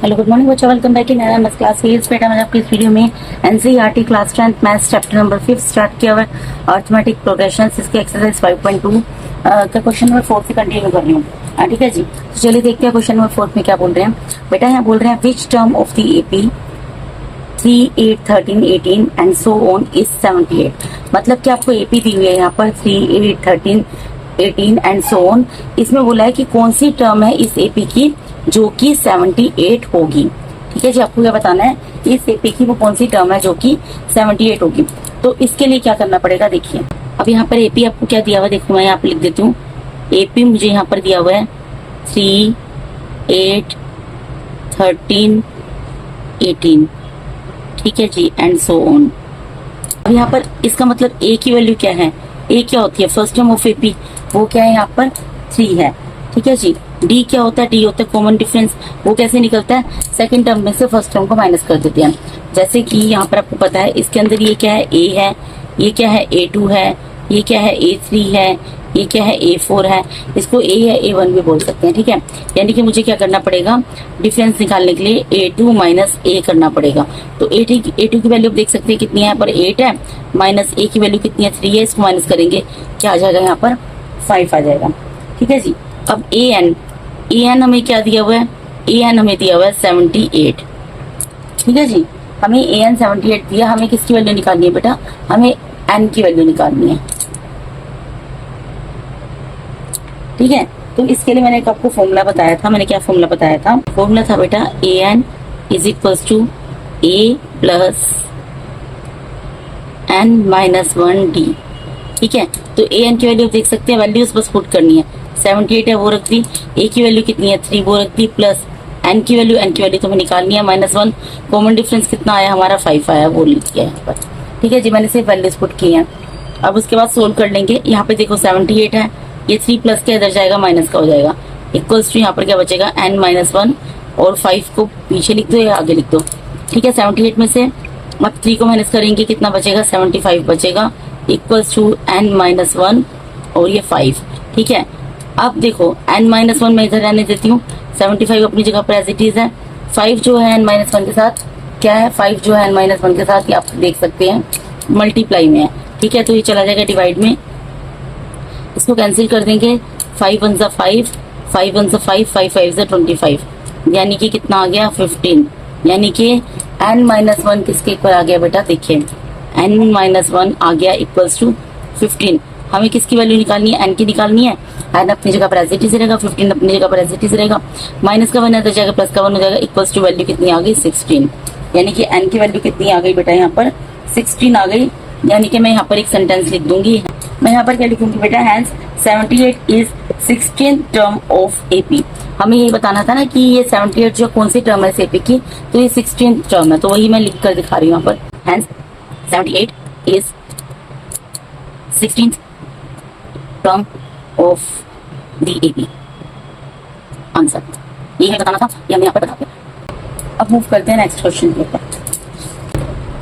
Hello good morning बच्चों, welcome back in MS class fields. बेटा मैंने आपकी इस वीडियो में NCERT class 10 maths chapter number 5 start किया हुआ है, अर्थमेटिक प्रोग्रेशन। इसके एक्सरसाइज 5.2 का क्वेश्चन नंबर 4 से कंटिन्यू कर रही हूँ। ठीक है जी, तो चलिए देखते हैं क्वेश्चन नंबर 4 में क्या बोल रहे हैं। बेटा यहाँ बोल रहे हैं which term of the AP 3, 8, 13, 18 and so on is 78। मतलब कि आपको एपी दी हुई है यहाँ पर 3, 8, 13, 18 एंड सो ऑन। इसमें बोला है कि कौन सी टर्म है इस एपी की जो कि 78 होगी। ठीक है जी, आपको क्या बताना है, इस एपी की वो कौन सी टर्म है जो कि 78 होगी। तो इसके लिए क्या करना पड़ेगा, देखिए अब यहाँ पर एपी आपको क्या दिया हुआ है, देखो मैं यहाँ पे लिख देती हूँ। एपी मुझे यहाँ पर दिया हुआ है 3, 8, 13, 18। ठीक है जी, एंड सो ऑन। अब यहाँ पर इसका मतलब ए की वैल्यू क्या है, ए क्या होती है, फर्स्ट टर्म ऑफ एपी वो क्या है, यहाँ पर 3 है। ठीक है जी, डी क्या होता है, डी होता है कॉमन डिफरेंस। वो कैसे निकलता है, सेकंड टर्म में से फर्स्ट टर्म को माइनस कर देते हैं। जैसे कि यहाँ पर आपको पता है इसके अंदर ये क्या है, ए है, ये क्या है, A2 है, ये क्या है, A3 है, ये क्या है, A4 है। इसको A या A1 भी बोल सकते हैं। ठीक है, यानी कि मुझे क्या करना पड़ेगा, डिफरेंस निकालने के लिए A2 माइनस A करना पड़ेगा। तो A2 की वैल्यू देख सकते हैं कितनी है, यहाँ पर 8 है, माइनस A की वैल्यू कितनी है, 3 है। इसको माइनस करेंगे क्या आ जाएगा, यहाँ पर 5 आ जाएगा। ठीक है जी, अब an हमें क्या दिया हुआ है, an हमें दिया हुआ है 78। ठीक है जी, हमें an 78 दिया, हमें किसकी वैल्यू निकालनी है बेटा, हमें n की वैल्यू निकालनी है। ठीक है, तो इसके लिए मैंने आपको फॉर्मूला बताया था। मैंने क्या फॉर्मूला बताया था, फॉर्मूला था बेटा an is equals to a plus n-1d। ठीक है, तो an की वैल्यू देख सकते हैं, वैल्यूज बस पुट करनी है। 78 है वो रख दी, a की वैल्यू कितनी है 3 वो रख दी, प्लस n की वैल्यू तो हमें निकालनी है -1। कॉमन डिफरेंस कितना आया हमारा 5 आया, वो लिख दिया यहाँ पर। ठीक है जी, मैंने सिर्फ वैल्यूज पुट की हैं। अब उसके बाद सोल्व कर लेंगे। यहाँ पे देखो 78 है, ये 3 प्लस का इधर जाएगा, माइनस का हो जाएगा, इक्वल्स टू यहाँ पर क्या बचेगा n-1 और 5 को पीछे लिख दो या आगे लिख दो। ठीक है, 78 में से अब 3 को माइनस करेंगे, कितना बचेगा 75 बचेगा, इक्वल्स टू n-1 और ये 5। ठीक है, अब देखो n-1 मैं इधर रहने देती हूँ, 75 अपनी जगह पर एज इट इज है। 5 जो है n-1 के साथ क्या है, 5 जो है n-1 के साथ, ये आप देख सकते हैं मल्टीप्लाई में है। ठीक है, तो ये चला जाएगा डिवाइड में, इसको कैंसिल कर देंगे। 5 1 ज़ा 5, 5 1 ज़ा 5, 5 5 ज़ा 25, यानी कि कितना आ गया 15। यानी कि n-1 किसके इक्वल आ गया बेटा, देखिए n-1 आ गया इक्वल्स टू 15। हमें किसकी वैल्यू निकालनी है, n की निकालनी है। n अपनी जगह पर एज इट इज रहेगा, 15 अपनी जगह पर एज इट इज रहेगा, माइनस का 1 इधर जाएगा, प्लस का 1 हो जाएगा, इक्वल्स टू वैल्यू कितनी आ गई 16। यानी कि n की वैल्यू कितनी आ गई बेटा, यहाँ पर 16 आ गई। यानी कि मैं यहाँ पर एक सेंटेंस लिख दूंगी, मैं यहाँ पर क्या लिखूंगी बेटा, hence 78 is 16th term of AP. हमें ये बताना था ना कि ये 78 जो कौन सी टर्म है इस एपी की, तो ये 16th टर्म है, तो वही मैं लिख कर दिखा रही हूँ यहाँ पर। Hence 78 is 16th term of the AP. Answer ये है, बताना था, ये हमने यहाँ पर बता दिया। अब मूव करते हैं नेक्स्ट क्वेश्चन के ऊपर।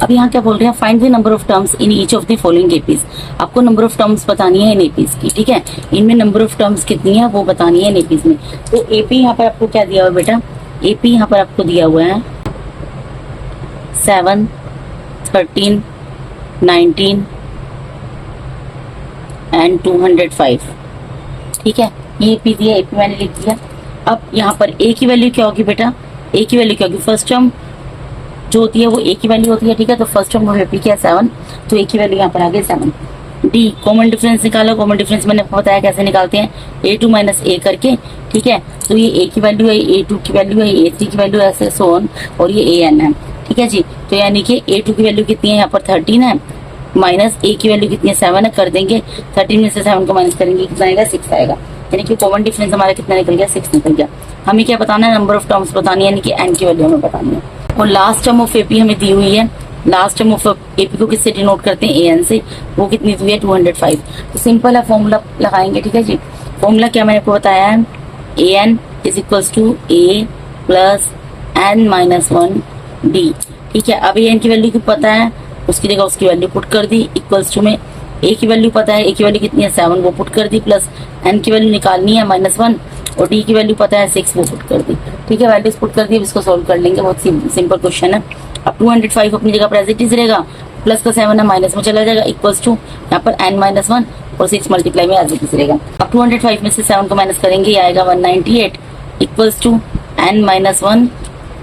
अब यहाँ क्या बोल रहे हैं, find the number of terms in each of the following APs. आपको नंबर ऑफ टर्म्स बतानी है इन एपीज की। ठीक है, इनमें नंबर ऑफ टर्म्स कितनी है वो बतानी है इन एपीज में। तो एपी यहाँ पर आपको क्या दिया हुआ है बेटा, एपी यहाँ पर आपको दिया हुआ है 7, 13, 19 एंड 205। ठीक है, ये एपी दिया, एपी मैंने लिख दिया। अब यहाँ पर ए की वैल्यू क्या होगी बेटा, ए की वैल्यू क्या होगी, फर्स्ट टर्म जो होती है वो ए की वैल्यू होती है। ठीक है, तो फर्स्ट टर्म एपी क्या है 7, तो ए की वैल्यू यहाँ पर आ गई 7। डी कॉमन डिफरेंस निकालो, कॉमन डिफरेंस मैंने आपको बताया कैसे निकालते हैं, A2 माइनस A करके। ठीक है, तो ये A की वैल्यू है, A2 की वैल्यू है, A3 की वैल्यू है, ऐसे सो ऑन, और ये AN है। ठीक है जी, तो यानी कि A2 की वैल्यू कितनी है, यहाँ पर 13 है, माइनस A की वैल्यू कितनी है 7 है, कर देंगे 13 में से 7 को माइनस करेंगे, कितना आएगा 6 आएगा। यानी कि कॉमन डिफरेंस हमारा कितना निकल गया, 6 निकल गया। हमें क्या बताना है, नंबर ऑफ टर्म्स बतानी है, यानी कि n की वैल्यू हमें बतानी है। और लास्ट टर्म ऑफ एपी हमें दी हुई है, लास्ट टर्म ऑफ एपी को किससे डिनोट करते हैं, an से, वो कितनी दी हुई है 205। तो सिंपल है, फॉर्मूला लगाएंगे। ठीक है जी, फॉर्मूला क्या मैंने आपको बताया है, an is equals to a plus n-1d। ठीक है, अब an की वैल्यू की पता है, उसकी जगह उसकी वैल्यू पुट कर दी, इक्वल्स टू में a की वैल्यू पता है, a की वैल्यू कितनी है 7 वो पुट कर दी, प्लस n की वैल्यू निकालनी है -1, और d की वैल्यू पता है 6 वो पुट कर दी। ठीक है, वैल्यूज पुट कर दी, अब इसको सोल्व कर लेंगे, बहुत सिंपल क्वेश्चन है। अब 205 अपनी जगह पर एज इट इज रहेगा, प्लस का 7 है माइनस में चला जाएगा, इक्वल्स टू यहाँ पर n-1 और 6 मल्टीप्लाई में एज इट इज रहेगा। अब 205 में से 7 को माइनस करेंगे, ये आएगा 198 इक्वल्स टू n-1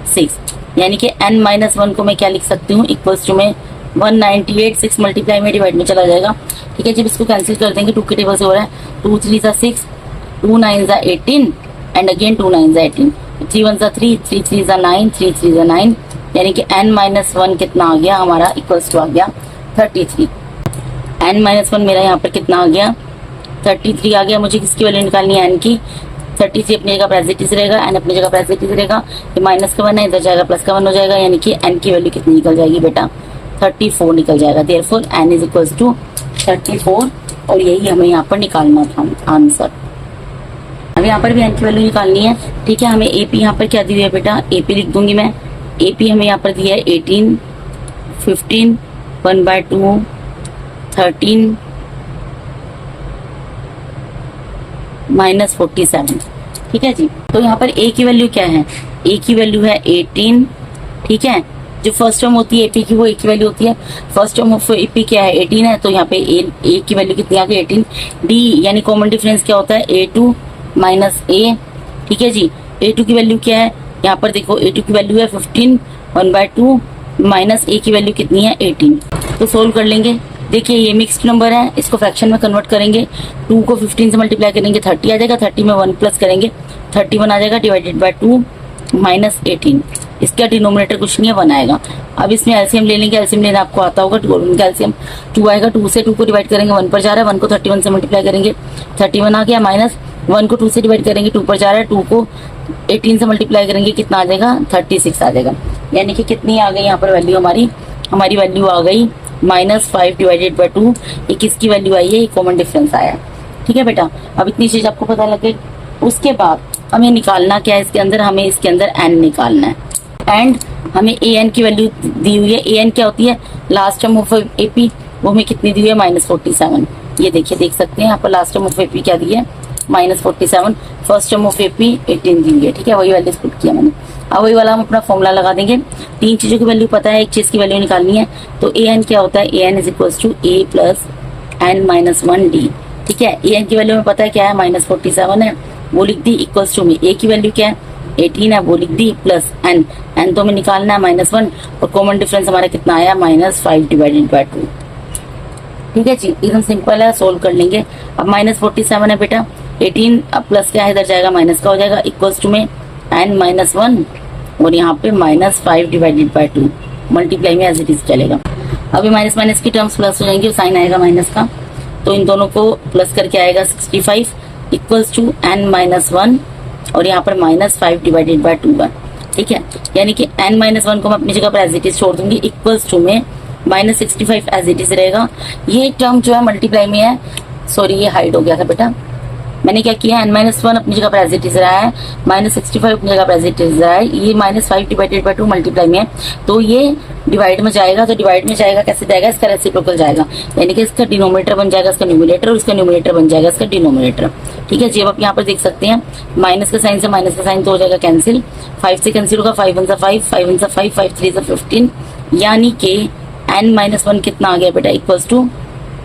6, यानी कि n-1 को मैं क्या लिख सकती हूँ, इक्वल्स टू में 198 6 मल्टीप्लाई में डिवाइड में चला जाएगा। ठीक है, जब इसको कैंसिल कर देंगे 2 के टेबल से हो रहा है, 2 3 6, 2 9 18 एंड अगेन 2 9 18, 3 1 3, 3 3 9, 3 3 9, यानी कि n-1 कितना आ गया हमारा, इक्वल्स टू आ गया 33। n-1 मेरा यहाँ पर कितना आ गया, 33 आ गया। मुझे किसकी वैल्यू निकालनी है, n की। 33 अपनी जगह प्रेजेंटिस रहेगा, n अपनी जगह प्रेजेंटिस रहेगा, ये माइनस का 1 है, इधर जाएगा प्लस का 1 हो जाएगा, यानी कि n की वैल्यू कितनी निकल जाएगी बेटा, 34 निकल जाएगा। Therefore n is equals to 34, और यही हमें यहाँ पर निकालना था आंसर। अब यहाँ पर भी n की वैल्यू निकालनी है। ठीक है, हमें AP यहाँ पर क्या दी हुई है बेटा, AP लिख दूंगी मैं। AP हमें यहाँ पर दिया है 18, 15, 1/2, 13 -47। ठीक है जी, तो यहाँ पर A की वैल्यू क्या है, A की वैल्यू है 18। ठीक है, जो फर्स्ट टर्म होती है AP की वो A की वैल्यू होती है, फर्स्ट टर्म ऑफ AP क्या है 18 है, तो यहाँ पे A की वैल्यू कितनी आ गई 18। D यानी कॉमन डिफरेंस क्या होता है, A2 माइनस A। ठीक है जी, A2 की वैल्यू क्या है, यहाँ पर देखो A2 की वैल्यू है 15, 1/2 माइनस A की वैल्यू कितनी है 18। तो सोल्व कर लेंगे। देखिए ये मिक्स्ड नंबर है, इसको फ्रैक्शन में कन्वर्ट करेंगे, 2 को 15 से मल्टीप्लाई करेंगे 30 आ जाएगा, 30 में 1 प्लस करेंगे 31 आ जाएगा, डिवाइडेड बाय 2 माइनस 18। इसका डिनोमिनेटर कुछ नहीं है, 1 आएगा। अब इसमें एलसीएम ले लेंगे, एलसीएम लेना आपको आता होगा, एलसीएम 2 आएगा, 2 से 2 को डिवाइड करेंगे 1 पर जा रहा है, 1 को 31 से मल्टीप्लाई करेंगे 31 आ गया, माइनस 1 को 2 से डिवाइड करेंगे 2 पर जा रहा है, 2 को 18 से मल्टीप्लाई करेंगे कितना आ जाएगा 36 आ जाएगा। यानी कि कितनी आ गई यहाँ पर वैल्यू हमारी वैल्यू आ गई -5 डिवाइडेड बाय 2। ये किसकी वैल्यू आई है, ये कॉमन डिफरेंस आया। ठीक है बेटा, अब इतनी चीज आपको पता लगे। उसके बाद हमें निकालना क्या है इसके अंदर, हमें इसके अंदर n निकालना है, एंड हमें an की वैल्यू दी हुई है। an क्या होती है, लास्ट टर्म ऑफ AP, वो हमें कितनी दी हुई है -47। ये देखिए, देख सकते हैं यहाँ पर लास्ट टर्म ऑफ AP क्या दी है -47, फर्स्ट टर्म ऑफ AP 18 दी हुई है। ठीक है, वही वैल्यू पुट किया मैंने। अब वही वाला हम अपना फॉर्मूला लगा देंगे। 3 चीजों की वैल्यू पता है, एक चीज की वैल्यू निकालनी है, तो an क्या होता है, an is equals to A plus n-1d। ठीक है, an की वैल्यू में पता है क्या है, -47 है, वो लिख दी, इक्वल्स टू में A की वैल्यू क्या है 18 है, वो लिख दी, प्लस n तो हमें निकालना है -1, और कॉमन डिफरेंस हमारा कितना आया -5 डिवाइडेड बाय 2। ठीक है जी, एकदम सिंपल है, सोल्व कर लेंगे। अब -47 है बेटा, 18 अब प्लस क्या है, इधर जाएगा माइनस का हो जाएगा, इक्वल्स टू में n-1, और यहाँ पे -5 डिवाइडेड बाय 2, मल्टीप्लाई में एज इट इज चलेगा। अभी माइनस माइनस की टर्म्स प्लस हो जाएंगे, साइन आएगा माइनस का, तो इन दोनों को प्लस करके आएगा 65 इक्वल्स टू n-1, और यहाँ पर -5 डिवाइडेड बाय 2 है। ठीक है, यानी कि n-1 को मैं अपनी जगह पर एज इट इज छोड़ दूंगी, इक्वल्स टू में -65 एज इट इज रहेगा। ये टर्म जो है मल्टीप्लाई में है, सॉरी ये हाइड हो गया था बेटा, मैंने क्या किया, n-1 अपनी जगह पर एज इट इज रहा है, -65 अपनी जगह पर एज इट इज रहा है, ये -5 डिवाइडेड बाय 2 मल्टीप्लाई में है, तो ये डिवाइड में जाएगा, तो डिवाइड में जाएगा कैसे जाएगा, इसका रेसिप्रोकल जाएगा, यानी कि इसका डिनोमिनेटर बन जाएगा इसका न्यूमरेटर, और इसका न्यूमरेटर बन जाएगा इसका डिनोमिनेटर। ठीक है जी, अब आप यहाँ पर देख सकते हैं, माइनस का साइन से माइनस का साइन तो हो जाएगा कैंसिल, 5 से कैंसिल होगा, 5 1 5, 5 1 5, 5 3 15, यानी कि n-1 कितना आ गया बेटा, इक्वल्स टू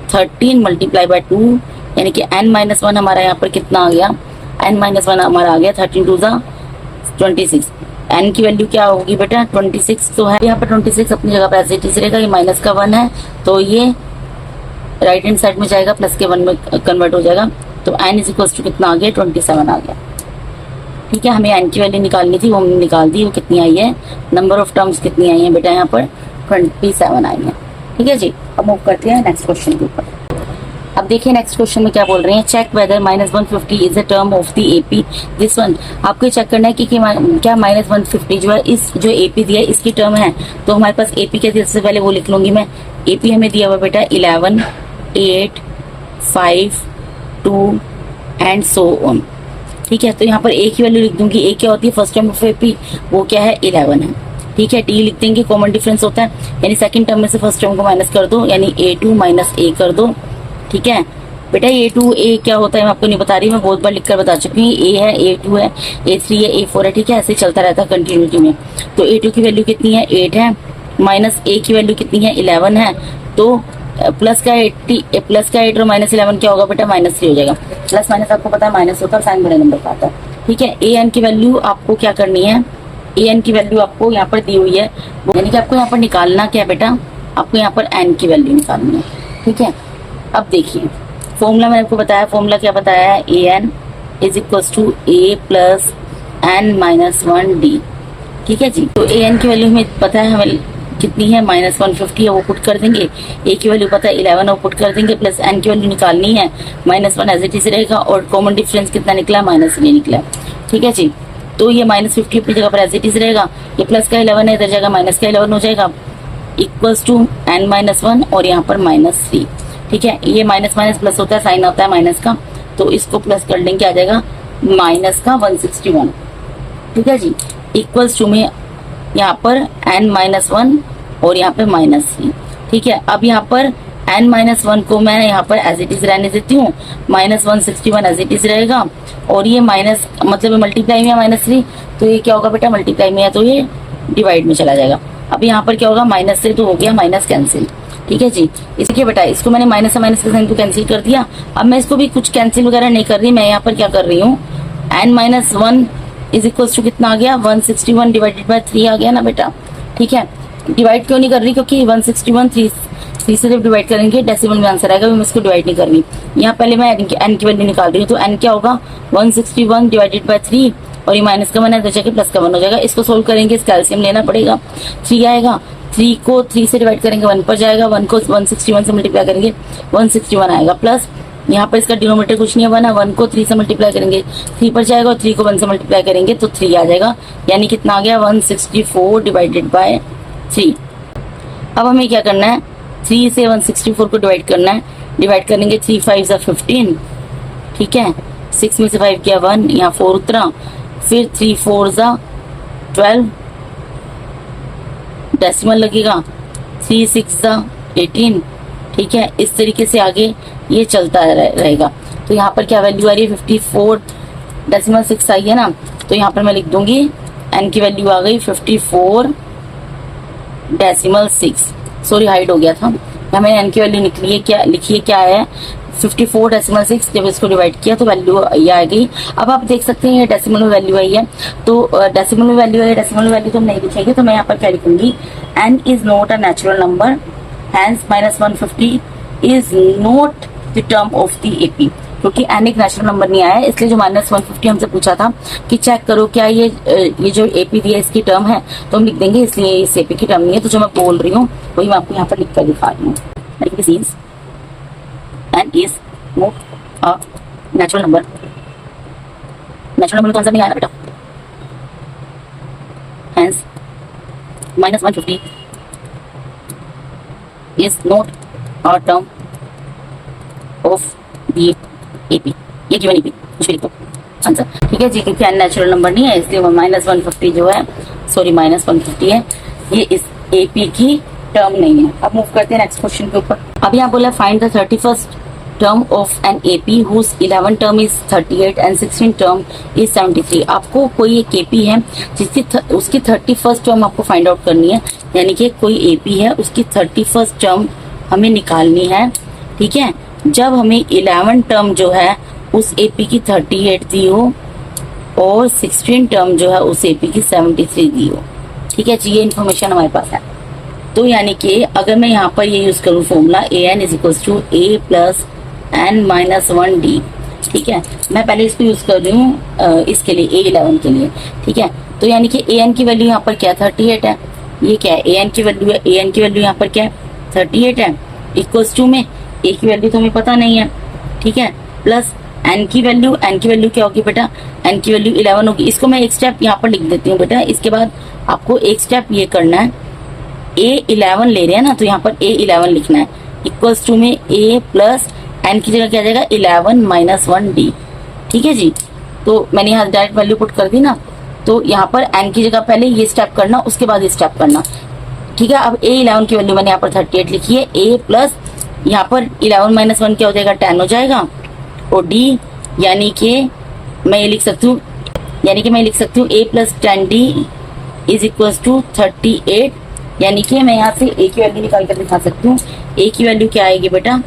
13 मल्टीप्लाई बाय 2, यानी कि n-1 हमारा यहाँ पर कितना आ गया, n-1 हमारा आ गया 13 2 26। n की वैल्यू क्या होगी बेटा 26 तो है, यहाँ पर 26 अपनी जगह पर एज इट इज रहेगा, ये माइनस का 1 है, तो ये राइट हैंड साइड में जाएगा, प्लस के 1 में कन्वर्ट हो जाएगा, तो n इज इक्वल्स टू कितना आ गया 27 आ गया। ठीक है, हमें n की वैल्यू निकालनी थी, वो हमने निकाल दी, वो कितनी आई है, नंबर ऑफ टर्म्स कितनी आई है बेटा, यहाँ पर 27 आई है। ठीक है जी, अब मूव करते हैं नेक्स्ट क्वेश्चन के ऊपर। अब देखिए नेक्स्ट क्वेश्चन में क्या बोल रहे हैं, check whether -150 is a term of the AP this one. आपको ये चेक करना है कि क्या -150 जो है इस जो AP दिया है इसकी टर्म है, तो हमारे पास AP क्या दिया, सबसे पहले वो लिख लूंगी मैं। AP हमें दिया हुआ बेटा 11, 8, 5, 2 एंड सो ऑन। ठीक है, तो यहाँ पर A की वैल्यू लिख दूंगी, A क्या होती है फर्स्ट टर्म ऑफ AP, वो क्या है 11 है। ठीक है, D लिख देंगे, कॉमन डिफरेंस होता है, यानी सेकंड टर्म में से फर्स्ट टर्म को माइनस कर दो, यानी A2 माइनस A कर दो। ठीक है, बेटा A2 क्या होता है मैं आपको नहीं बता रही, मैं बहुत बार लिखकर बता चुकी हूँ। A है, A2 है, A3 है, A4 है, ठीक है, ऐसे चलता रहता है कंटिन्यूटी में। तो A2 की वैल्यू कितनी है 8 है, माइनस A की वैल्यू कितनी है 11 है, तो प्लस का 8 और माइनस 11 क्या होगा बेटा -3 हो जाएगा। प्लस माइनस आपको पता है माइनस होता है, साइन बड़े नंबर का आता है, ठीक है। an की वैल्यू आपको क्या करनी है, an की वैल्यू आपको यहाँ पर दी हुई है, यानी कि आपको यहाँ पर निकालना क्या है बेटा, आपको यहाँ पर n की वैल्यू निकालनी है, ठीक है। अब देखिए फॉर्मूला मैंने आपको बताया, फॉर्मूला क्या बताया है, an is equal to a plus n-1d, ठीक है जी। तो an की वैल्यू हमें पता है, हमें कितनी है -150 है, वो पुट कर देंगे। a की वैल्यू पता है 11 वो पुट कर देंगे, प्लस n की वैल्यू निकालनी है, -1 एज इट इज रहेगा, और कॉमन डिफरेंस कितना निकला -3 निकला, ठीक है जी। तो ये -50 अपनी जगह पर एज इट इज रहेगा, ये प्लस का 11 है, इधर जगह माइनस का 11 हो जाएगा, इक्वल्स टू n-1 और यहाँ पर -3, ठीक है। ये माइनस माइनस प्लस होता है, साइन होता है माइनस का, तो इसको प्लस कर लेंगे, आ जाएगा माइनस का 161, ठीक है जी। इक्वल्स टू में यहाँ पर n-1 और यहाँ पे -3, ठीक है। अब यहाँ पर n-1 को मैं यहाँ पर एज इट इज रहने देती हूँ, -161 एज इट इज रहेगा, और ये माइनस मतलब मल्टीप्लाई में है -3, तो ये क्या होगा बेटा, मल्टीप्लाई में है तो ये डिवाइड में चला जाएगा। अब यहाँ पर क्या होगा, माइनस से तो हो गया माइनस कैंसिल, ठीक है जी। इसके बेटा इसको मैंने माइनस से माइनस के साइन को कैंसिल कर दिया। अब मैं इसको भी कुछ कैंसिल वगैरह नहीं कर रही, मैं यहाँ पर क्या कर रही हूँ, n-1 इज इक्वल टू कितना आ गया, 161 डिवाइडेड बाय 3 आ गया ना बेटा, ठीक है। डिवाइड क्यों नहीं कर रही, क्योंकि 161 3 से जब डिवाइड करेंगे डेसिमल में आंसर आएगा, मैं इसको डिवाइड नहीं कर रही। यहाँ पहले मैं n की वैल्यू निकाल रही हूँ, तो n क्या होगा 161 डिवाइडेड बाय 3, और ये माइनस का 1 है तो जाके प्लस का 1 हो जाएगा। इसको सोल्व करेंगे, इस कैल्सियम लेना पड़ेगा, 3 आएगा, 3 को 3 से डिवाइड करेंगे 1 पर जाएगा, 1 को 161 से मल्टीप्लाई करेंगे 161 आएगा, प्लस यहाँ पर इसका डिनोमिनेटर कुछ नहीं है 1 है, 1 को 3 से मल्टीप्लाई करेंगे 3 पर जाएगा, और 3 को 1 से मल्टीप्लाई करेंगे तो 3 आ जाएगा, यानी कितना आ गया 164 डिवाइडेड बाय 3। अब हमें क्या करना है, 3 से 164 को डिवाइड करना है, डिवाइड करेंगे 3 5 15, ठीक है, 6 में से 5 किया 1, यहाँ 4 उतरा, फिर 3 4 12, डेसिमल लगेगा, 3 6 18, ठीक है। इस तरीके से आगे ये चलता रहेगा। तो यहाँ पर क्या वैल्यू आ रही है 54 डेसिमल 6 आई है ना, तो यहाँ पर मैं लिख दूंगी n की वैल्यू आ गई 54 डेसिमल 6, सॉरी हाइड हो गया था, यहाँ मैंने n की वैल्यू निकली है, क्या लिखिए क्या है 54 डेसिमल 6, जब इसको डिवाइड किया तो वैल्यू ये आ गई। अब आप देख सकते हैं ये डेसिमल में वैल्यू आई है, तो डेसिमल में वैल्यू है, डेसिमल में वैल्यू तो हम नहीं लिखेंगे, तो मैं यहाँ पर क्या लिखूंगी, n is not a natural number, hence -150 is not the term of the AP, क्योंकि n एक नेचुरल नंबर नहीं आया है, इसलिए जो -150 हमसे पूछा था कि चेक करो क्या ये जो AP दिया इसकी टर्म है, तो हम लिख देंगे इसलिए इस AP की टर्म नहीं है। तो जो मैं बोल रही हूँ वही मैं आपको यहाँ पर लिख कर दिखा रही हूँ, n is not a natural number, natural number तो आंसर नहीं आया बेटा, hence -150 is not a term of the AP, ये गिवन AP कुछ लिख दो आंसर, ठीक है जी, क्योंकि n नेचुरल नंबर नहीं है इसलिए -150 जो है, सॉरी -150 है, ये इस AP की टर्म नहीं है। अब मूव करते हैं नेक्स्ट क्वेश्चन के ऊपर। अब यहाँ बोला find the 31st term of an AP whose 11 term is 38 and 16 term is 73। आपको कोई एक AP है जिसकी उसकी 31st टर्म आपको फाइंड आउट करनी है, यानी कि कोई AP है उसकी 31st टर्म हमें निकालनी है, ठीक है। जब हमें 11 टर्म जो है उस AP की 38 दी हो और 16 टर्म जो है उस AP की 73 दी हो, ठीक है जी, ये इन्फॉर्मेशन हमारे पास है। तो यानी कि अगर मैं यहाँ पर ये यूज करूँ formula an is equal to a plus n-1d, ठीक है, मैं पहले इसको यूज कर रही हूँ इसके लिए A11 के लिए, ठीक है। तो यानी कि an की वैल्यू यहाँ पर क्या 38 है, ये क्या है an की वैल्यू है, an की वैल्यू यहाँ पर क्या है 38 है, इक्वल्स टू में a की वैल्यू तो हमें पता नहीं है, ठीक है, प्लस n की वैल्यू क्या होगी बेटा, n की वैल्यू 11 होगी। इसको मैं एक स्टेप यहाँ पर लिख देती हूँ बेटा, इसके बाद आपको एक स्टेप ये करना है, A11 ले रहे हैं ना, तो यहाँ पर A11 लिखना है, इक्वल्स टू में a प्लस n की जगह क्या आ जाएगा 11 - 1d, ठीक है जी। तो मैंने यहाँ डायरेक्ट वैल्यू पुट कर दी ना, तो यहाँ पर n की जगह पहले ये स्टेप करना, उसके बाद ये स्टेप करना, ठीक है। अब A11 की वैल्यू मैंने यहाँ पर 38 लिखी है, a प्लस यहाँ पर 11 माइनस 1 क्या हो जाएगा, 10 हो जाएगा। और डी यानी कि मैं ये लिख सकती हूँ, a plus 10d is equal to 38। यानी कि मैं यहाँ से a की वैल्यू निकाल कर दिखा सकती हूँ। a की वैल्यू क्या आएगी बेटा,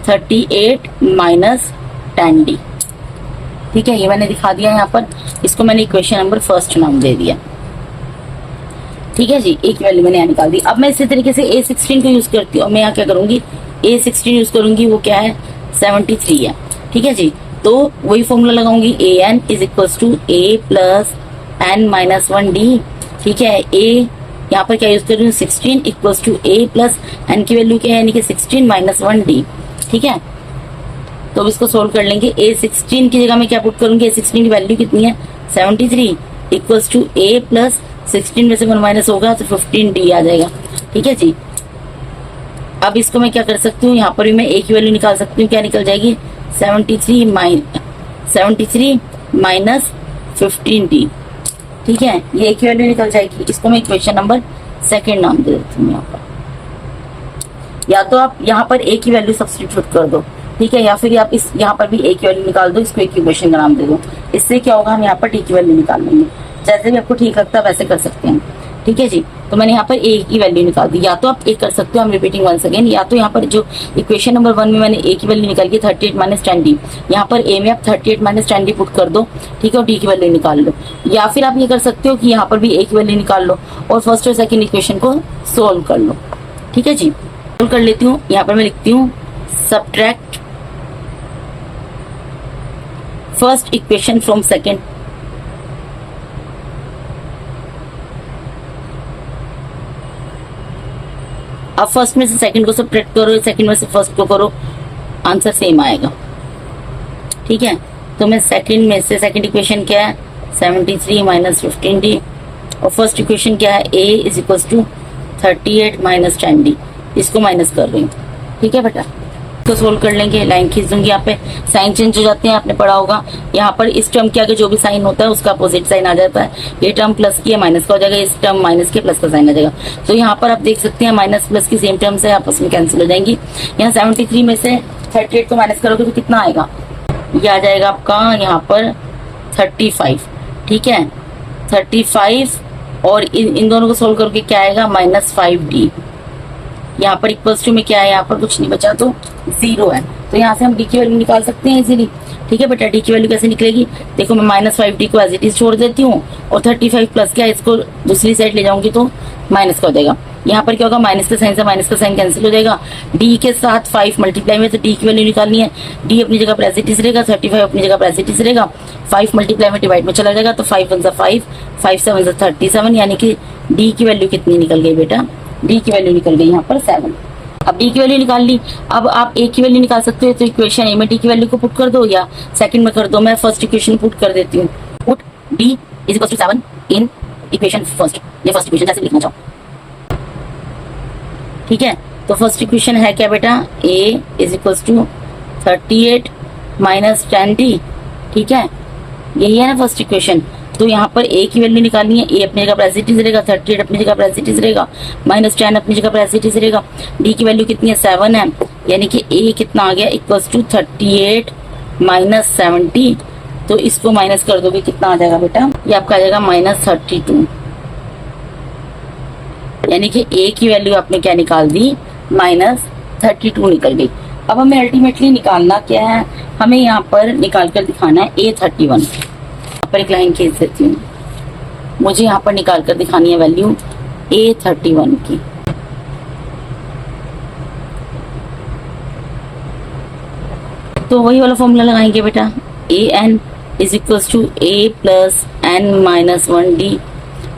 38 माइनस 10d। ठीक है, ये मैंने दिखा दिया यहाँ पर। इसको मैंने इक्वेशन नंबर फर्स्ट नाम दे दिया। ठीक है जी, एक वैल्यू मैंने यहाँ निकाल दी। अब मैं इसी तरीके से A16 को यूज करती हूँ। मैं यहाँ क्या करूंगी, A16 यूज करूंगी, वो क्या है, 73 है। ठीक है जी, तो वही फॉर्मूला लगाऊंगी, an is equal to a plus n minus 1d। ठीक है, a यहाँ पर क्या यूज कर रही हूँ, 16 equal to a plus n की वैल्यू क्या है, यानी कि 16 माइनस 1d। ठीक है, तो अब इसको सोल्व कर लेंगे। A16 की जगह मैं क्या पुट करूंगी, A16 की वैल्यू कितनी है, 73 इक्वल टू a प्लस 16 में से 1 माइनस होगा तो 15d आ जाएगा। ठीक है जी, अब इसको मैं क्या कर सकती हूँ, यहाँ पर भी मैं a की वैल्यू निकाल सकती हूँ। क्या निकल जाएगी, 73 माइनस 15d। ठीक है, ये a की वैल्यू निकल जाएगी। इसको मैं इक्वेशन नंबर सेकेंड नाम दे देती हूँ यहाँ पर। या तो आप यहाँ पर a की वैल्यू सब्स्टिट्यूट कर दो, ठीक है, या फिर आप इस यहाँ पर भी a की वैल्यू निकाल दो, इसको एक इक्वेशन का नाम दे दो। इससे क्या होगा, हम यहाँ पर d की वैल्यू निकाल लेंगे। जैसे भी आपको ठीक लगता है वैसे कर सकते हैं। ठीक है जी, तो मैंने यहाँ पर a की वैल्यू निकाल दी। या तो आप a कर सकते हो, हम रिपीटिंग वंस अगेन, या तो यहाँ पर जो इक्वेशन नंबर 1 में मैंने a की वैल्यू निकाली 38 माइनस 10d, यहाँ पर a में आप 38 माइनस 10d पुट कर दो। ठीक है, और d की वैल्यू निकाल लो। या फिर आप ये कर सकते हो कि यहाँ पर भी a की वैल्यू निकाल लो और फर्स्ट और सेकेंड इक्वेशन को सोल्व कर लो। ठीक है जी, सोल्व कर लेती हूँ। यहाँ पर मैं लिखती हूँ subtract first equation from second. अब फर्स्ट में से सेकंड को सब्ट्रैक्ट करो, सेकंड में से फर्स्ट को करो, आंसर सेम आएगा। ठीक है, तो मैं सेकंड में से, सेकंड इक्वेशन क्या है, 73 माइनस 15d, और फर्स्ट इक्वेशन क्या है, a is equal to 38 minus 10d। इसको माइनस कर रही हूँ। ठीक है बेटा, तो सोल्व कर लेंगे। लाइन खींच दूंगी, यहाँ पे साइन चेंज हो जाते हैं, आपने पढ़ा होगा। यहाँ पर इस टर्म के आगे जो भी साइन होता है उसका अपोजिट साइन आ जाता है। ये टर्म प्लस की है, माइनस का हो जाएगा, इस टर्म माइनस के प्लस का साइन आ जाएगा। तो यहाँ पर आप देख सकते हैं माइनस प्लस की सेम टर्म्स है, आपस में कैंसिल हो जाएंगी। यहाँ 73 में से 38 को माइनस करोगे तो कितना आएगा, ये आ जाएगा आपका यहाँ पर 35। ठीक है, 35, और इन दोनों को सोल्व करोगे क्या आएगा, माइनस 5d। यहाँ पर इक्वल्स टू में क्या है, यहाँ पर कुछ नहीं बचा तो 0 है। तो यहाँ से हम d की वैल्यू निकाल सकते हैं इजीली। ठीक है बेटा, d की वैल्यू कैसे निकलेगी, देखो मैं माइनस 5d को एज इट इज छोड़ देती हूँ, और 35 प्लस क्या, इसको दूसरी साइड ले जाऊंगी तो माइनस का हो जाएगा। यहाँ पर क्या होगा, माइनस का साइन से माइनस का साइन कैंसिल हो जाएगा। d के साथ 5 मल्टीप्लाई में, तो d की वैल्यू निकालनी है। d अपनी जगह पर एज इट इज रहेगा, 35 अपनी जगह पर एज इट इज रहेगा। 5 मल्टीप्लाई में डिवाइड में चला जाएगा, तो 5 1 5, 5 7 37, यानी कि d की वैल्यू कितनी निकल गई बेटा, d की वैल्यू निकल गई यहाँ पर 7। अब d की वैल्यू निकाल ली। अब आप a की वैल्यू निकाल सकते हो, तो इक्वेशन a में d की वैल्यू को पुट कर दो या सेकंड में कर दो। मैं फर्स्ट इक्वेशन पुट कर देती हूँ। Put d is equal to 7 in equation first, ये फर्स्ट इक्वेशन जैसे लिखना चाहो। ठीक है, तो फर्स्ट इक्वेशन है क्या बेटा, a is equal to 38 minus 10d। ठीक है, यही है ना फर्स्ट इक्वेशन। तो यहाँ पर a की वैल्यू निकालनी है। a अपनी जगह पर एज इट इज रहेगा, 38 अपनी जगह पर एज इट इज रहेगा, माइनस 10 अपनी जगह पर एज इट इज रहेगा। d की वैल्यू कितनी है, 7 है, यानी कि a कितना आ गया, इक्वल्स टू 38 माइनस 70। तो इसको माइनस कर दोगे कितना आ जाएगा बेटा, ये आपका आ जाएगा माइनस 32। यानी कि a की वैल्यू आपने क्या निकाल दी, माइनस 32 निकल गई। अब हमें अल्टीमेटली निकालना क्या है, हमें यहाँ पर निकाल कर दिखाना है A31। पर एक लाइन खींच देती हूँ, मुझे यहाँ पर निकाल कर दिखानी है वैल्यू A31 की। तो वही वाला फॉर्मूला लगाएंगे बेटा, an is equal to a plus n minus 1d।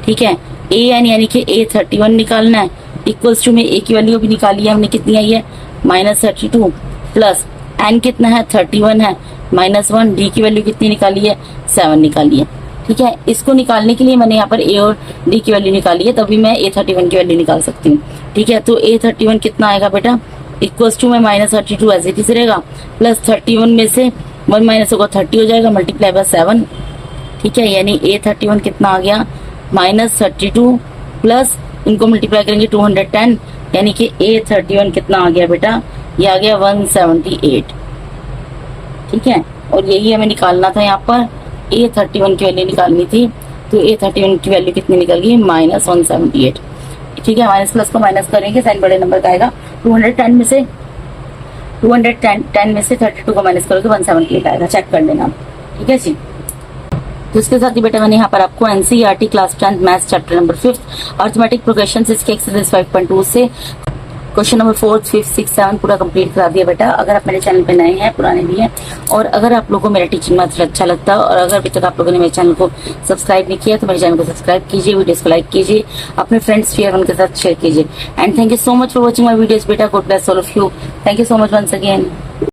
ठीक है, an यानी कि A31 निकालना है। इक्वल्स टू में a की वैल्यू भी निकाली है हमने, कितनी आई है, माइनस 32, प्लस n कितना है, 31 है, माइनस 1, d की वैल्यू कितनी निकाली है, 7 निकाली है। ठीक है, इसको निकालने के लिए मैंने यहाँ पर a और d की वैल्यू निकाली है, तभी मैं A31 की वैल्यू निकाल सकती हूँ। ठीक है, तो A31 कितना आएगा बेटा, इक्वल्स टू में माइनस 32 एज इट इज रहेगा, प्लस 31 में से 1 माइनस होगा 30 हो जाएगा, मल्टीप्लाई बाय 7। ठीक है, यानी A31 कितना आ गया, माइनस 32 प्लस इनको मल्टीप्लाई करेंगे 210, यानी कि A31 कितना आ गया बेटा, ये आ गया 178, ठीक है। और यही हमें निकालना था यहाँ पर, A31 की वैल्यू निकालनी थी, तो A31 की वैल्यू कितनी निकल गई, -178, ठीक है। माइनस प्लस को माइनस करेंगे, साइन बड़े नंबर का आएगा। 210 में से 32 को माइनस करोगे 178 आएगा, चेक कर लेना, ठीक है जी। तो इसके साथ ही बेटा मैंने यहाँ पर आपको NCERT class 10 maths chapter number 5 arithmetic progression इसके एक्सरसाइज 5.2 से क्वेश्चन नंबर 4, 5, 6, 7 पूरा कंप्लीट करा दिया बेटा। अगर आप मेरे चैनल पे नए हैं, पुराने भी हैं, और अगर आप लोगों को मेरा टीचिंग मैथ्स अच्छा लगता है और अगर अभी तक आप लोगों ने मेरे चैनल को सब्सक्राइब नहीं किया तो मेरे चैनल को सब्सक्राइब कीजिए, वीडियोस को लाइक कीजिए, अपने फ्रेंड्स शेयर उनके साथ शेयर कीजिए। And thank you so much for watching my videos बेटा। God bless all of you. Thank you so much once again.